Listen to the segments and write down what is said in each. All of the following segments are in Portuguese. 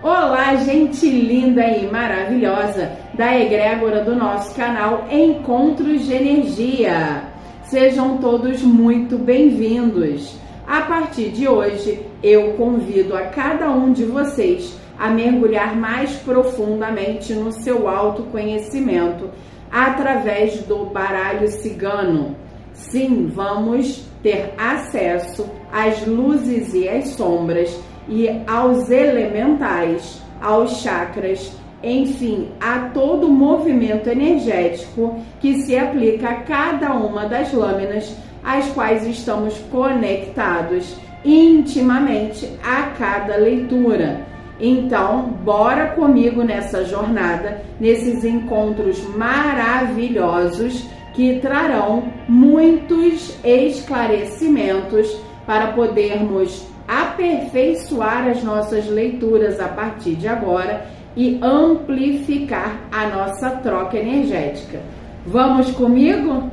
Olá, gente linda e maravilhosa da egrégora do nosso canal Encontros de Energia. Sejam todos muito bem-vindos. A partir de hoje, eu convido a cada um de vocês a mergulhar mais profundamente no seu autoconhecimento através do baralho cigano. Sim, vamos ter acesso às luzes e às sombras e aos elementais, aos chakras, enfim, a todo o movimento energético que se aplica a cada uma das lâminas às quais estamos conectados intimamente a cada leitura. Então, bora comigo nessa jornada, nesses encontros maravilhosos que trarão muitos esclarecimentos para podermos aperfeiçoar as nossas leituras a partir de agora e amplificar a nossa troca energética. Vamos comigo?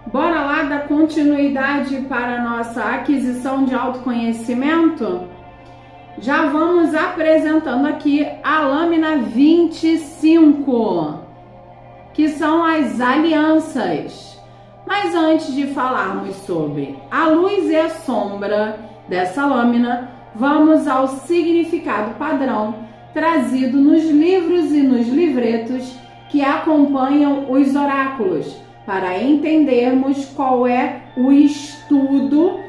Bora lá dar continuidade para a nossa aquisição de autoconhecimento? Já vamos apresentando aqui a lâmina 25, que são as alianças. Mas antes de falarmos sobre a luz e a sombra dessa lâmina, vamos ao significado padrão trazido nos livros e nos livretos que acompanham os oráculos, para entendermos qual é o estudo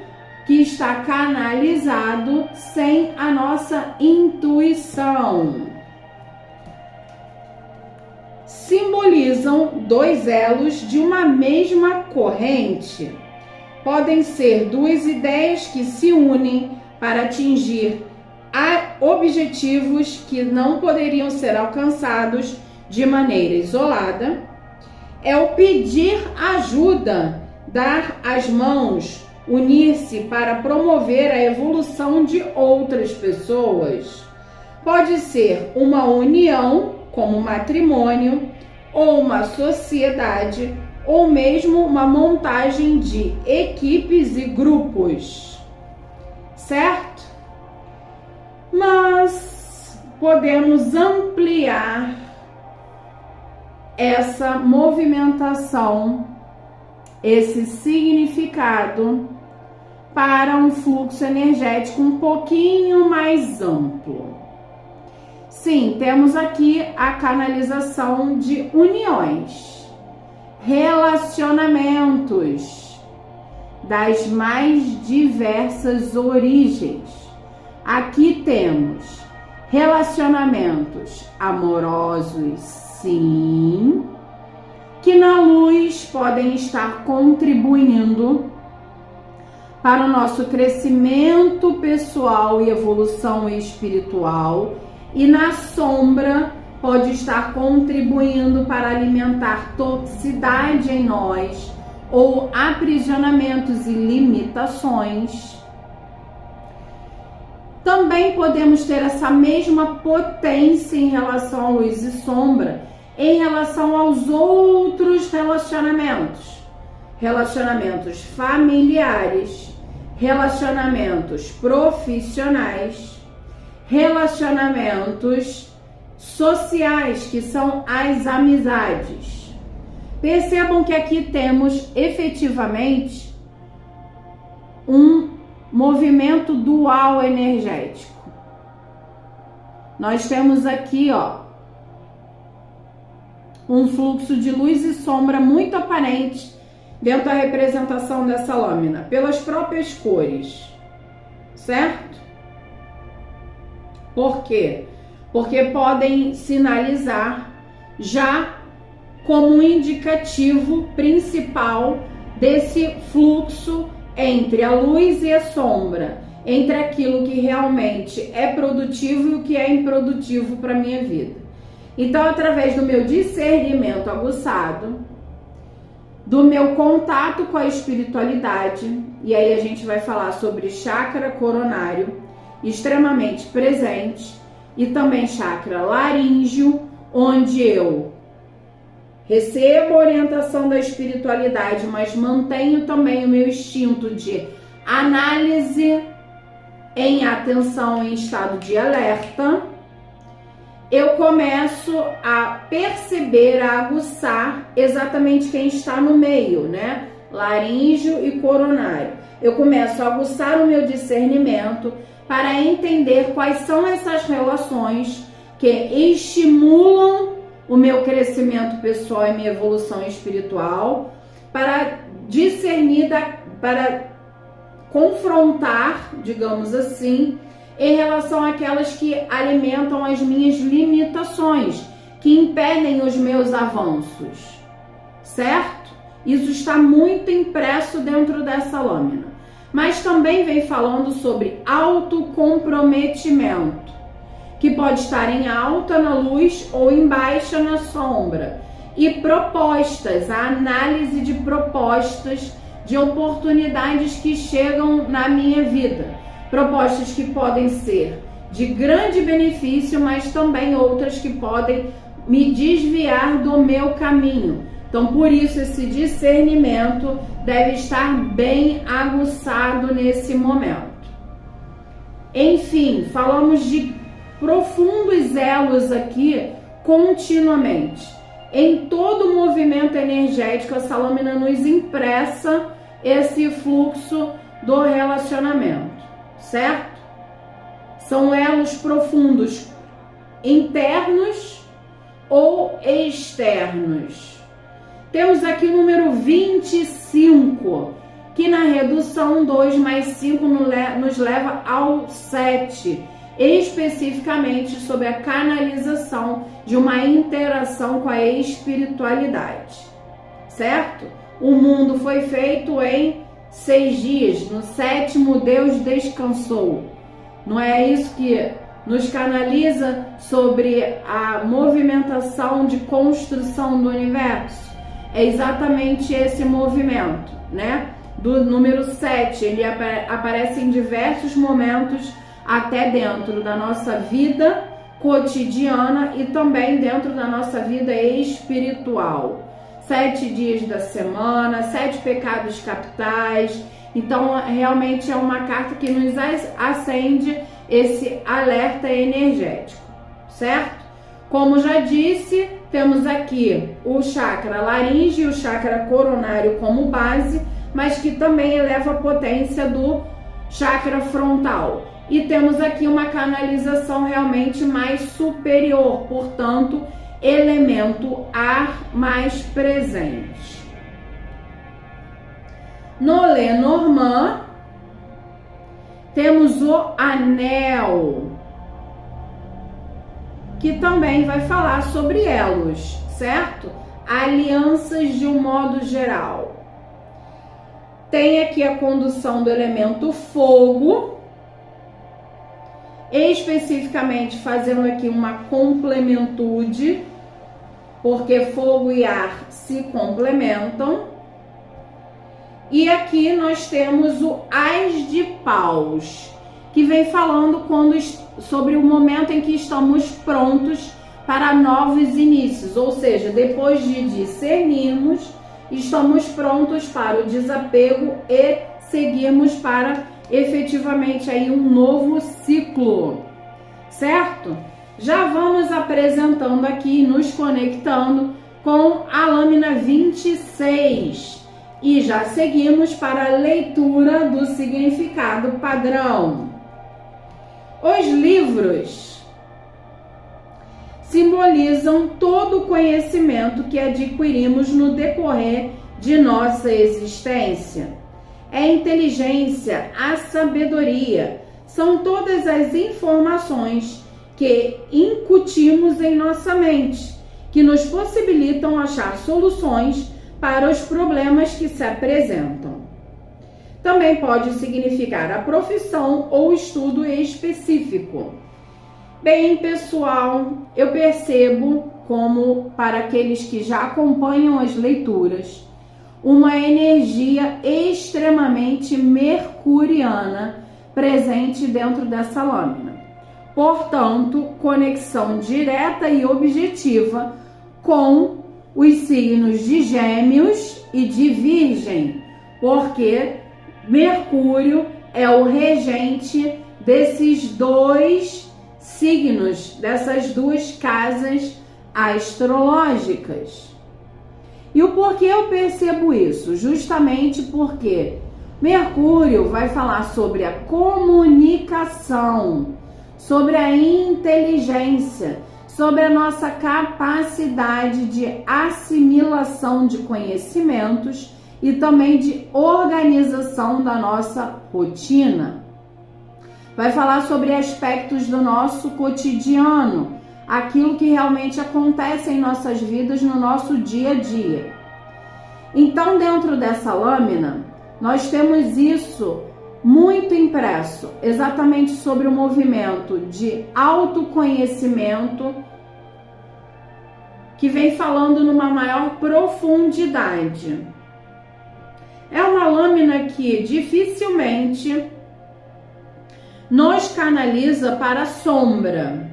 que está canalizado sem a nossa intuição. Simbolizam dois elos de uma mesma corrente. Podem ser duas ideias que se unem para atingir objetivos que não poderiam ser alcançados de maneira isolada. É o pedir ajuda, dar as mãos, unir-se para promover a evolução de outras pessoas. Pode ser uma união, como matrimônio, ou uma sociedade, ou mesmo uma montagem de equipes e grupos, certo? Mas podemos ampliar essa movimentação, esse significado para um fluxo energético um pouquinho mais amplo. Sim, temos aqui a canalização de uniões, relacionamentos das mais diversas origens. Aqui temos relacionamentos amorosos, sim, que na luz podem estar contribuindo para o nosso crescimento pessoal e evolução espiritual, e na sombra pode estar contribuindo para alimentar toxicidade em nós ou aprisionamentos e limitações. Também podemos ter essa mesma potência em relação à luz e sombra em relação aos outros relacionamentos. Relacionamentos familiares, relacionamentos profissionais, relacionamentos sociais, que são as amizades. Percebam que aqui temos efetivamente um movimento dual energético. Nós temos aqui, um fluxo de luz e sombra muito aparente dentro da representação dessa lâmina, pelas próprias cores, certo? Por quê? Porque podem sinalizar já como um indicativo principal desse fluxo entre a luz e a sombra, entre aquilo que realmente é produtivo e o que é improdutivo para a minha vida. Então, através do meu discernimento aguçado, do meu contato com a espiritualidade, e aí a gente vai falar sobre chakra coronário, extremamente presente, e também chakra laríngeo, onde eu recebo a orientação da espiritualidade, mas mantenho também o meu instinto de análise em atenção em estado de alerta, eu começo a perceber, a aguçar exatamente quem está no meio, né? Laríngeo e coronário. Eu começo a aguçar o meu discernimento para entender quais são essas relações que estimulam o meu crescimento pessoal e minha evolução espiritual, para discernir, para confrontar, digamos assim, em relação àquelas que alimentam as minhas limitações, que impedem os meus avanços, certo? Isso está muito impresso dentro dessa lâmina. Mas também vem falando sobre autocomprometimento, que pode estar em alta na luz ou em baixa na sombra. E propostas, a análise de propostas, de oportunidades que chegam na minha vida. Propostas que podem ser de grande benefício, mas também outras que podem me desviar do meu caminho. Então, por isso, esse discernimento deve estar bem aguçado nesse momento. Enfim, falamos de profundos elos aqui continuamente. Em todo o movimento energético, essa lâmina nos impressa esse fluxo do relacionamento, certo? São elos profundos, internos ou externos. Temos aqui o número 25, que na redução 2 mais 5 nos leva ao 7, especificamente sobre a canalização de uma interação com a espiritualidade, certo? O mundo foi feito em 6 dias, no 7º Deus descansou. Não é isso que nos canaliza sobre a movimentação de construção do universo? É exatamente esse movimento, né? Do número 7, ele aparece em diversos momentos, até dentro da nossa vida cotidiana e também dentro da nossa vida espiritual. 7 dias da semana, 7 pecados capitais. Então, realmente é uma carta que nos acende esse alerta energético, certo? Como já disse, temos aqui o chakra laríngeo e o chakra coronário como base, mas que também eleva a potência do chakra frontal. E temos aqui uma canalização realmente mais superior, portanto, elemento ar mais presente. No Lenormand, temos o anel, que também vai falar sobre elos, certo? Alianças de um modo geral. Tem aqui a condução do elemento fogo, especificamente fazendo aqui uma complementude, porque fogo e ar se complementam. E aqui nós temos o As de Paus, que vem falando sobre o momento em que estamos prontos para novos inícios, ou seja, depois de discernirmos, estamos prontos para o desapego e seguimos para efetivamente aí um novo ciclo, certo? Já vamos apresentando aqui, nos conectando com a lâmina 26 e já seguimos para a leitura do significado padrão. Os livros simbolizam todo o conhecimento que adquirimos no decorrer de nossa existência. É a inteligência, a sabedoria, são todas as informações que incutimos em nossa mente, que nos possibilitam achar soluções para os problemas que se apresentam. Também pode significar a profissão ou estudo específico. Bem, pessoal, eu percebo como, para aqueles que já acompanham as leituras, uma energia extremamente mercuriana presente dentro dessa lâmina. Portanto, conexão direta e objetiva com os signos de Gêmeos e de Virgem, porque Mercúrio é o regente desses dois signos, dessas duas casas astrológicas. E o porquê eu percebo isso? Justamente porque Mercúrio vai falar sobre a comunicação, sobre a inteligência, sobre a nossa capacidade de assimilação de conhecimentos e também de organização da nossa rotina. Vai falar sobre aspectos do nosso cotidiano, aquilo que realmente acontece em nossas vidas no nosso dia a dia. Então, dentro dessa lâmina, nós temos isso muito impresso, exatamente sobre o movimento de autoconhecimento, que vem falando numa maior profundidade. É uma lâmina que dificilmente nos canaliza para a sombra.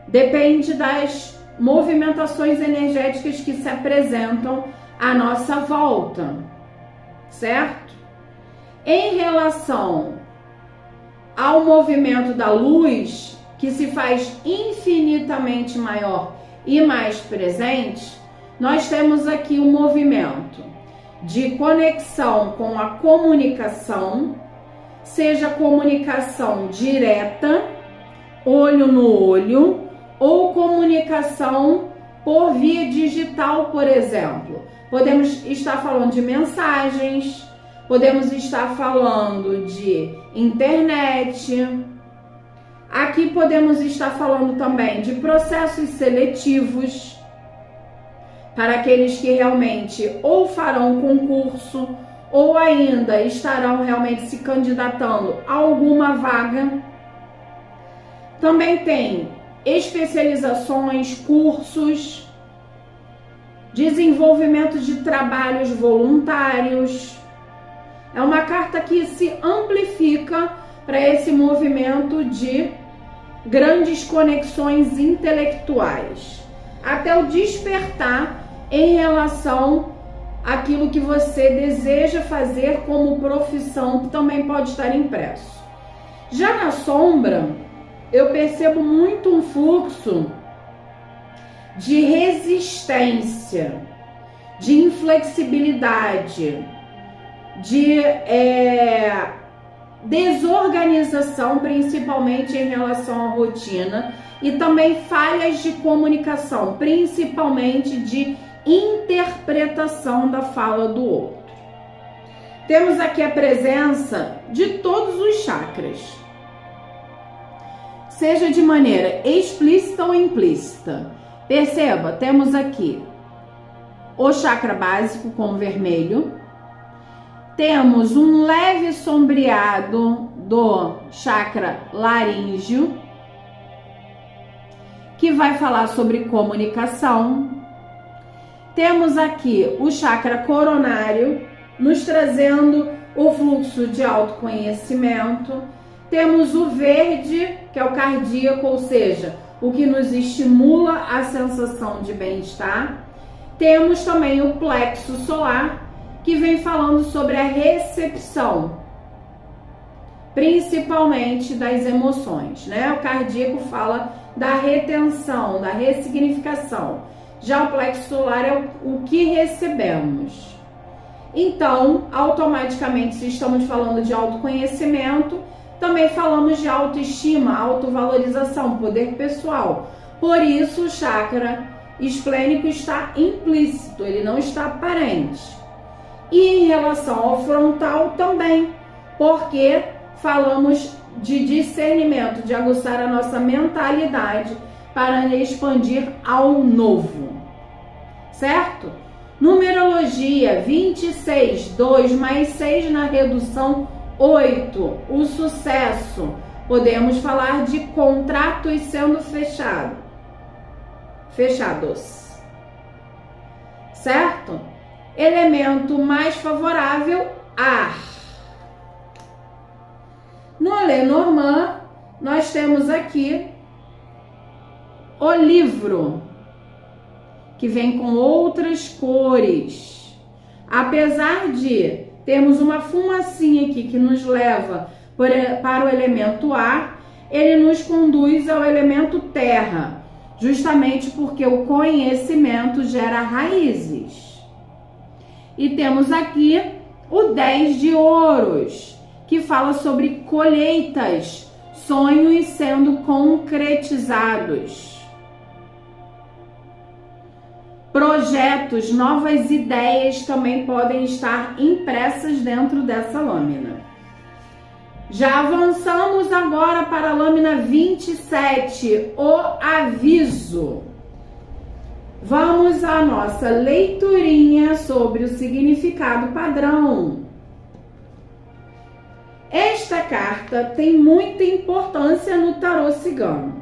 Depende das movimentações energéticas que se apresentam à nossa volta, certo? Em relação ao movimento da luz, que se faz infinitamente maior e mais presente, nós temos aqui um movimento de conexão com a comunicação, seja comunicação direta, olho no olho, ou comunicação por via digital, por exemplo. Podemos estar falando de mensagens, podemos estar falando de internet. Aqui podemos estar falando também de processos seletivos, para aqueles que realmente ou farão concurso ou ainda estarão realmente se candidatando a alguma vaga. Também tem especializações, cursos, desenvolvimento de trabalhos voluntários. É uma carta que se amplifica para esse movimento de grandes conexões intelectuais, até o despertar em relação àquilo que você deseja fazer como profissão, que também pode estar impresso. Já na sombra, eu percebo muito um fluxo de resistência, de inflexibilidade, de desorganização, principalmente em relação à rotina, e também falhas de comunicação, principalmente de interpretação da fala do outro. Temos aqui a presença de todos os chakras, seja de maneira explícita ou implícita. Perceba, temos aqui o chakra básico com vermelho, temos um leve sombreado do chakra laríngeo, que vai falar sobre comunicação. Temos aqui o chakra coronário, nos trazendo o fluxo de autoconhecimento. Temos o verde, que é o cardíaco, ou seja, o que nos estimula a sensação de bem-estar. Temos também o plexo solar, que vem falando sobre a recepção, principalmente das emoções, né? O cardíaco fala da retenção, da ressignificação. Já o plexo solar é o que recebemos. Então, automaticamente, se estamos falando de autoconhecimento, também falamos de autoestima, autovalorização, poder pessoal. Por isso, o chakra esplênico está implícito, ele não está aparente. E em relação ao frontal também, porque falamos de discernimento, de aguçar a nossa mentalidade para expandir ao novo, certo? Numerologia 26, 2 mais 6 na redução 8, o sucesso. Podemos falar de contratos sendo fechados, certo? Elemento mais favorável, ar. No Lenormand, nós temos aqui o livro, que vem com outras cores. Apesar de temos uma fumacinha aqui que nos leva para o elemento ar, ele nos conduz ao elemento terra, justamente porque o conhecimento gera raízes. E temos aqui o 10 de ouros, que fala sobre colheitas, sonhos sendo concretizados. Projetos, novas ideias também podem estar impressas dentro dessa lâmina. Já avançamos agora para a lâmina 27, o aviso. Vamos à nossa leiturinha sobre o significado padrão. Esta carta tem muita importância no tarô cigano.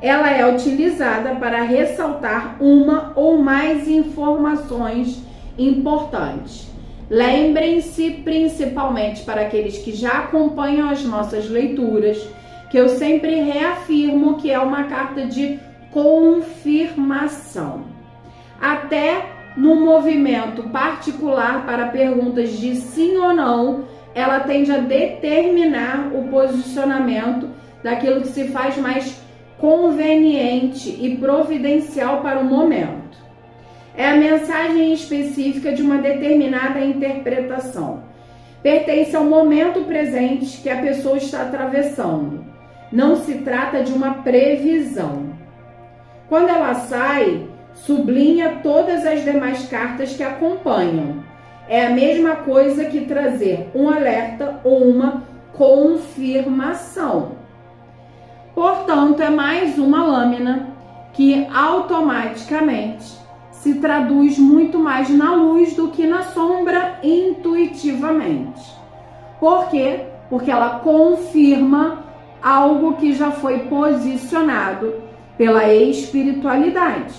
Ela é utilizada para ressaltar uma ou mais informações importantes. Lembrem-se, principalmente para aqueles que já acompanham as nossas leituras, que eu sempre reafirmo que é uma carta de confirmação. Até no movimento particular para perguntas de sim ou não, ela tende a determinar o posicionamento daquilo que se faz mais conveniente e providencial para o momento. É a mensagem específica de uma determinada interpretação. Pertence ao momento presente que a pessoa está atravessando. Não se trata de uma previsão. Quando ela sai, sublinha todas as demais cartas que acompanham. É a mesma coisa que trazer um alerta ou uma confirmação. Portanto, é mais uma lâmina que automaticamente se traduz muito mais na luz do que na sombra intuitivamente. Por quê? Porque ela confirma algo que já foi posicionado pela espiritualidade.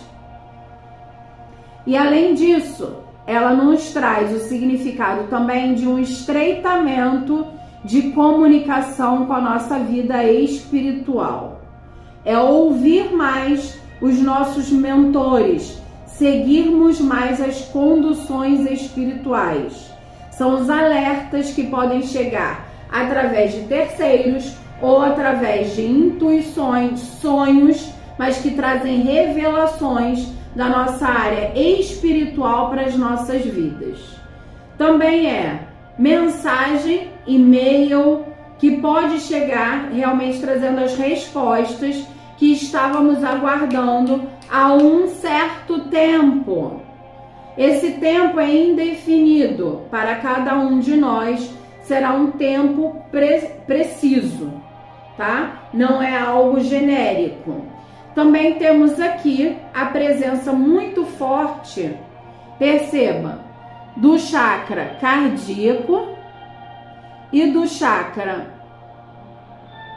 E além disso, ela nos traz o significado também de um estreitamento de comunicação com a nossa vida espiritual. É ouvir mais os nossos mentores, seguirmos mais as conduções espirituais. São os alertas que podem chegar através de terceiros ou através de intuições, sonhos, mas que trazem revelações da nossa área espiritual para as nossas vidas. Também é mensagem, e-mail, que pode chegar realmente trazendo as respostas que estávamos aguardando há um certo tempo. Esse tempo é indefinido, para cada um de nós será um tempo preciso, tá? Não é algo genérico. Também temos aqui a presença muito forte, perceba, do chakra cardíaco e do chakra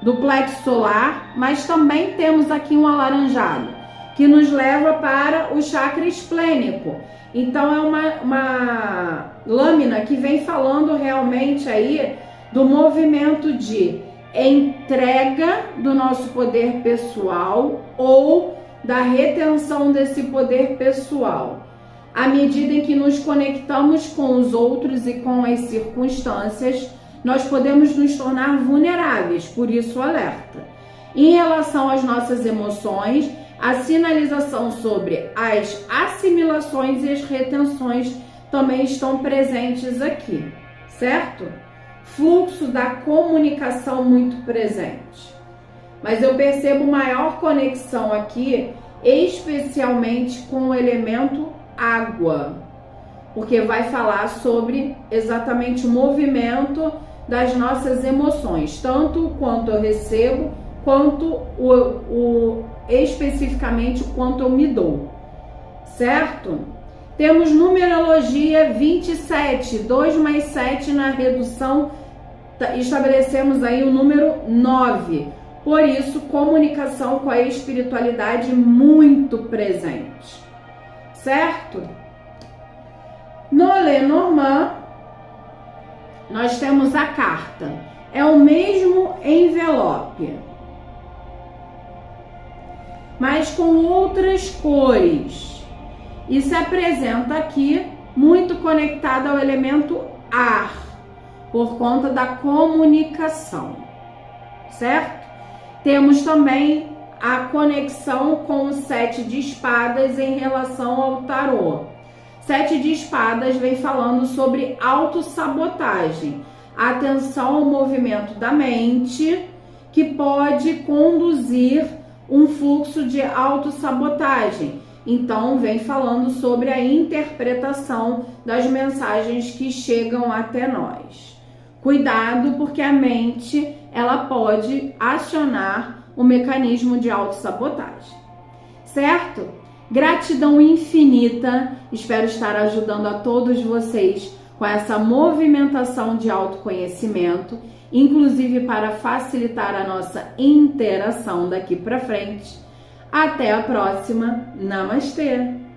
do plexo solar, mas também temos aqui um alaranjado, que nos leva para o chakra esplênico. Então é uma lâmina que vem falando realmente aí do movimento de entrega do nosso poder pessoal ou da retenção desse poder pessoal. À medida em que nos conectamos com os outros e com as circunstâncias, nós podemos nos tornar vulneráveis, por isso o alerta. Em relação às nossas emoções, a sinalização sobre as assimilações e as retenções também estão presentes aqui, certo? Fluxo da comunicação muito presente. Mas eu percebo maior conexão aqui, especialmente com o elemento água, porque vai falar sobre exatamente o movimento das nossas emoções, tanto quanto eu recebo, quanto especificamente o quanto eu me dou, certo? Temos numerologia 27, 2 mais 7 na redução, estabelecemos aí o número 9, por isso comunicação com a espiritualidade muito presente, certo? No Lenormand, nós temos a carta, é o mesmo envelope, mas com outras cores, e se apresenta aqui muito conectada ao elemento ar, por conta da comunicação, certo? Temos também a conexão com o 7 de espadas em relação ao tarô. 7 de espadas vem falando sobre autossabotagem, atenção ao movimento da mente, que pode conduzir um fluxo de autossabotagem. Então, vem falando sobre a interpretação das mensagens que chegam até nós. Cuidado, porque a mente, ela pode acionar o mecanismo de autossabotagem. Certo? Gratidão infinita. Espero estar ajudando a todos vocês com essa movimentação de autoconhecimento, inclusive para facilitar a nossa interação daqui para frente. Até a próxima. Namastê!